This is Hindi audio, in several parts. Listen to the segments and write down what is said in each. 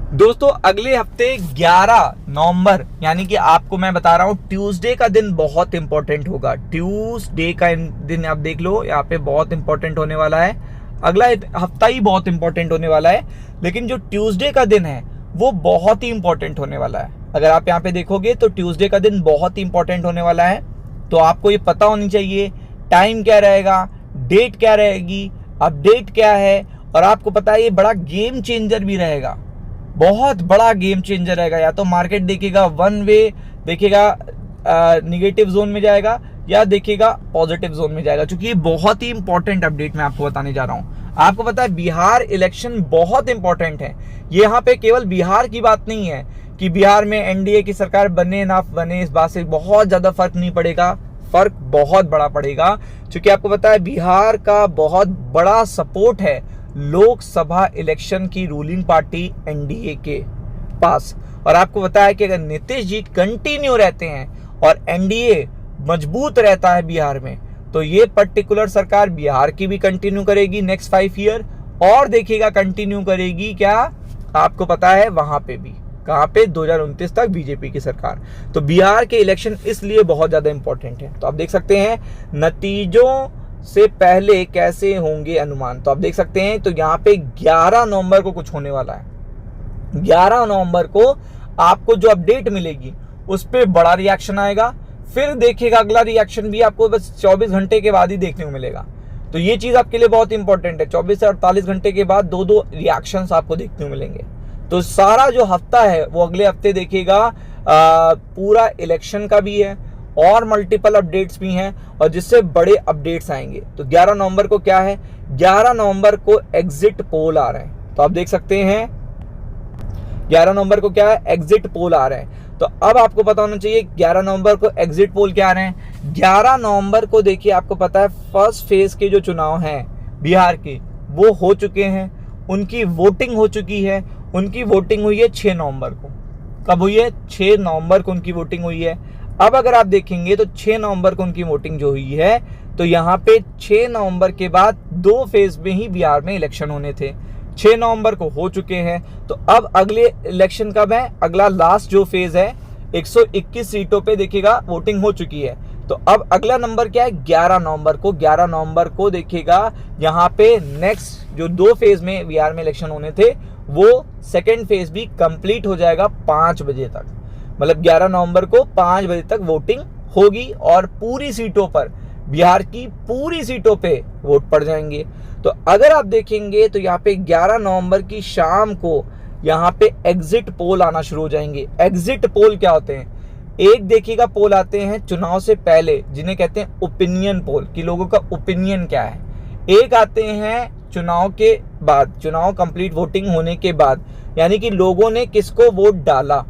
दोस्तों अगले हफ्ते 11 नवंबर यानी कि आपको मैं बता रहा हूं ट्यूसडे का दिन बहुत इंपॉर्टेंट होगा। ट्यूसडे का दिन आप देख लो, यहाँ पे बहुत इंपॉर्टेंट होने वाला है। अगला हफ्ता ही बहुत इंपॉर्टेंट होने वाला है, लेकिन जो ट्यूसडे का दिन है वो बहुत ही इंपॉर्टेंट होने वाला है। अगर आप यहाँ पे देखोगे तो ट्यूसडे का दिन बहुत ही इंपॉर्टेंट होने वाला है। तो आपको ये पता होनी चाहिए टाइम क्या रहेगा, डेट क्या रहेगी, अपडेट क्या है। और आपको पता है ये बड़ा गेम चेंजर भी रहेगा, बहुत बड़ा गेम चेंजर रहेगा। या तो मार्केट देखेगा वन वे, देखेगा निगेटिव जोन में जाएगा, या देखेगा पॉजिटिव जोन में जाएगा। क्योंकि ये बहुत ही इंपॉर्टेंट अपडेट मैं आपको बताने जा रहा हूं। आपको पता है बिहार इलेक्शन बहुत इंपॉर्टेंट है। ये यहाँ पे केवल बिहार की बात नहीं है कि बिहार में एनडीए की सरकार बने ना बने, इस बात से बहुत ज्यादा फर्क नहीं पड़ेगा। फर्क बहुत बड़ा पड़ेगा, क्योंकि आपको पता है बिहार का बहुत बड़ा सपोर्ट है लोकसभा इलेक्शन की रूलिंग पार्टी एनडीए के पास। और आपको पता है कि अगर नीतीश जी कंटिन्यू रहते हैं और एनडीए मजबूत रहता है बिहार में, तो ये पर्टिकुलर सरकार बिहार की भी कंटिन्यू करेगी नेक्स्ट 5 ईयर, और देखिएगा कंटिन्यू करेगी क्या, आपको पता है वहां पे भी, कहां पे, 2029 तक बीजेपी की सरकार। तो बिहार के इलेक्शन इसलिए बहुत ज्यादा इंपॉर्टेंट है। तो आप देख सकते हैं नतीजों से पहले कैसे होंगे अनुमान। तो आप देख सकते हैं तो यहाँ पे 11 नवंबर को कुछ होने वाला है। 11 नवंबर को आपको जो अपडेट मिलेगी उस पे बड़ा रिएक्शन आएगा। फिर देखिएगा अगला रिएक्शन भी आपको बस 24 घंटे के बाद ही देखने को मिलेगा। तो ये चीज आपके लिए बहुत इंपॉर्टेंट है। 24 से 48 घंटे के बाद दो रिएक्शंस आपको देखने को मिलेंगे। तो सारा जो हफ्ता है वो अगले हफ्ते देखिएगा पूरा इलेक्शन का भी है और मल्टीपल अपडेट्स भी हैं, और जिससे बड़े अपडेट्स आएंगे। तो 11 नवंबर को क्या है, 11 नवंबर को एग्जिट पोल आ रहे हैं। तो आप देख सकते हैं 11 नवंबर को क्या है, एग्जिट पोल आ रहे हैं। तो अब आपको पता होना चाहिए 11 नवंबर को एग्जिट पोल क्या आ रहे हैं। 11 नवंबर को देखिए आपको पता है फर्स्ट फेज के जो चुनाव हैं बिहार के वो हो चुके हैं, उनकी वोटिंग हो चुकी है। उनकी वोटिंग हुई है 6 नवंबर को। कब हुई है, 6 नवंबर को उनकी वोटिंग हुई है। अब अगर आप देखेंगे तो 6 नवंबर को उनकी वोटिंग जो हुई है, तो यहाँ पे 6 नवंबर के बाद 2 फेज में ही बिहार में इलेक्शन होने थे। 6 नवंबर को हो चुके हैं। तो अब अगले इलेक्शन कब है, अगला लास्ट जो फेज है 121 सीटों पे देखिएगा वोटिंग हो चुकी है। तो अब अगला नंबर क्या है, 11 नवंबर को। 11 नवंबर को देखिएगा यहाँ पे नेक्स्ट जो 2 फेज में बिहार में इलेक्शन होने थे वो सेकेंड फेज भी कंप्लीट हो जाएगा 5 बजे तक। मतलब 11 नवंबर को 5 बजे तक वोटिंग होगी और पूरी सीटों पर, बिहार की पूरी सीटों पे वोट पड़ जाएंगे। तो अगर आप देखेंगे तो यहाँ पे 11 नवंबर की शाम को यहाँ पे एग्जिट पोल आना शुरू हो जाएंगे। एग्जिट पोल क्या होते हैं, एक देखिएगा पोल आते हैं चुनाव से पहले जिन्हें कहते हैं ओपिनियन पोल, कि लोगों का ओपिनियन क्या है। एक आते हैं चुनाव के बाद, चुनाव कंप्लीट वोटिंग होने के बाद, यानी कि लोगों ने किसको वोट डाला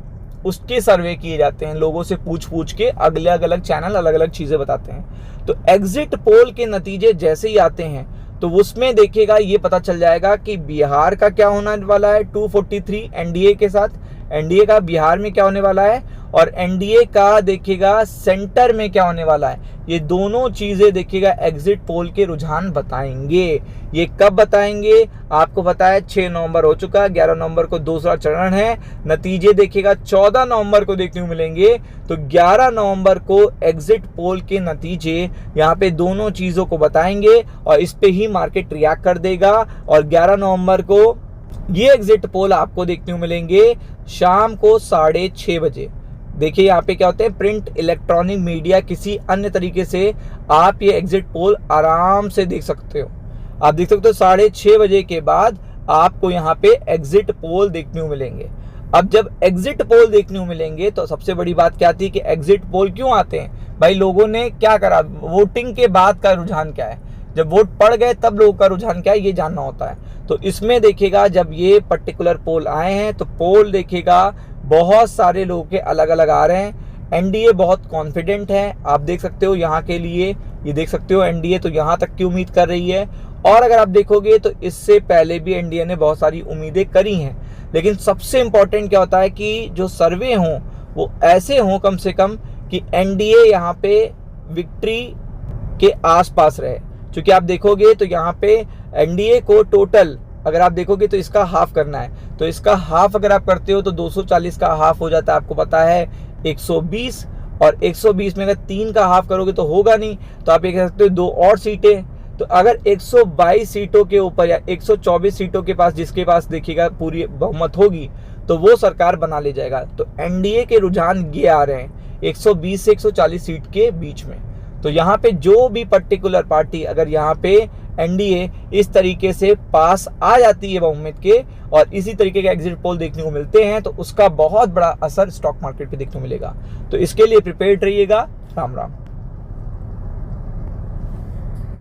उसके सर्वे किए जाते हैं। लोगों से पूछ के अलग अलग चैनल अलग अलग चीजें बताते हैं। तो एग्जिट पोल के नतीजे जैसे ही आते हैं तो उसमें देखिएगा ये पता चल जाएगा कि बिहार का क्या होने वाला है 243 एनडीए के साथ, एनडीए का बिहार में क्या होने वाला है, और एनडीए का देखिएगा सेंटर में क्या होने वाला है। ये दोनों चीजें देखिएगा एग्जिट पोल के रुझान बताएंगे। ये कब बताएंगे, आपको पता है 6 नवंबर हो चुका है, 11 नवंबर को दूसरा चरण है। नतीजे देखिएगा 14 नवंबर को देखने को मिलेंगे। तो 11 नवंबर को एग्जिट पोल के नतीजे यहाँ पे दोनों चीजों को बताएंगे और इस पे ही मार्केट रिएक्ट कर देगा। और 11 नवंबर को ये एग्जिट पोल आपको देखने को मिलेंगे शाम को 6:30 बजे। देखिए यहाँ पे क्या होते हैं, प्रिंट, इलेक्ट्रॉनिक मीडिया, किसी अन्य तरीके से आप ये एग्जिट पोल आराम से देख सकते हो। आप देख सकते हो 6:30 बजे के बाद आपको यहाँ पे एग्जिट पोल देखने को मिलेंगे। अब जब एग्जिट पोल देखने को मिलेंगे तो सबसे बड़ी बात क्या आती है कि एग्जिट पोल क्यों आते हैं भाई, लोगों ने क्या करा, वोटिंग के बाद का रुझान क्या है, जब वोट पड़ गए तब लोगों का रुझान क्या है ये जानना होता है। तो इसमें देखिएगा जब ये पर्टिकुलर पोल आए हैं तो पोल देखिएगा बहुत सारे लोगों के अलग अलग आ रहे हैं। एनडीए बहुत कॉन्फिडेंट है, आप देख सकते हो यहाँ के लिए, ये देख सकते हो एनडीए तो यहाँ तक की उम्मीद कर रही है। और अगर आप देखोगे तो इससे पहले भी एनडीए ने बहुत सारी उम्मीदें करी हैं। लेकिन सबसे इंपॉर्टेंट क्या होता है कि जो सर्वे हों वो ऐसे हों कम से कम कि एनडीए यहाँ पे विक्ट्री के आसपास रहे। क्योंकि आप देखोगे तो यहाँ पे एनडीए को टोटल अगर आप देखोगे तो इसका हाफ करना है, तो इसका हाफ अगर आप करते हो तो 240 का हाफ हो जाता है, आपको पता है 120, और 120 में अगर 3 का हाफ करोगे तो होगा नहीं, तो आप ये कह सकते हो 2 और सीटें। तो अगर 122 सीटों के ऊपर या 124 सीटों के पास, जिसके पास देखिएगा पूरी बहुमत होगी, तो वो सरकार बना ले जाएगा। तो एनडीए के रुझान ये आ रहे हैं 120 से 140 सीट के बीच में। तो यहाँ पे जो भी पर्टिकुलर पार्टी, अगर यहाँ पे एनडीए इस तरीके से पास आ जाती है बहुमत के, और इसी तरीके के एग्जिट पोल देखने को मिलते हैं, तो उसका बहुत बड़ा असर स्टॉक मार्केट पे देखने को मिलेगा। तो इसके लिए प्रिपेयर्ड रहिएगा। राम राम।